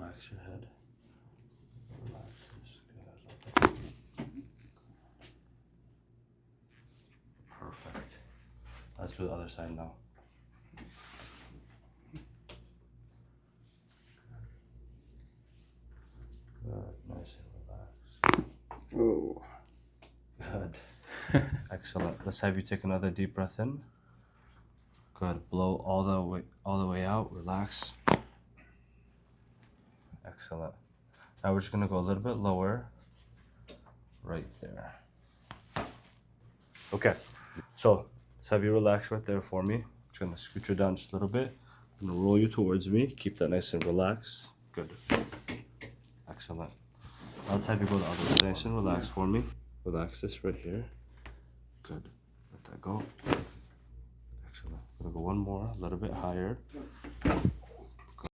relax your head. Relax this. Good. Perfect. Let's do the other side now. Good. Nice and relaxed. Oh. Good. Excellent. Let's have you take another deep breath in. Good. Blow all the way out. Relax. Excellent. Now we're just gonna go a little bit lower. Right there. Okay. So let's have you relax right there for me. I'm just gonna scoot you down just a little bit. I'm gonna roll you towards me. Keep that nice and relaxed. Good. Excellent. Now let's have you go the other way. Nice and relaxed for me. Relax this right here. Good. Let that go. Excellent. I'm gonna go one more, a little bit higher.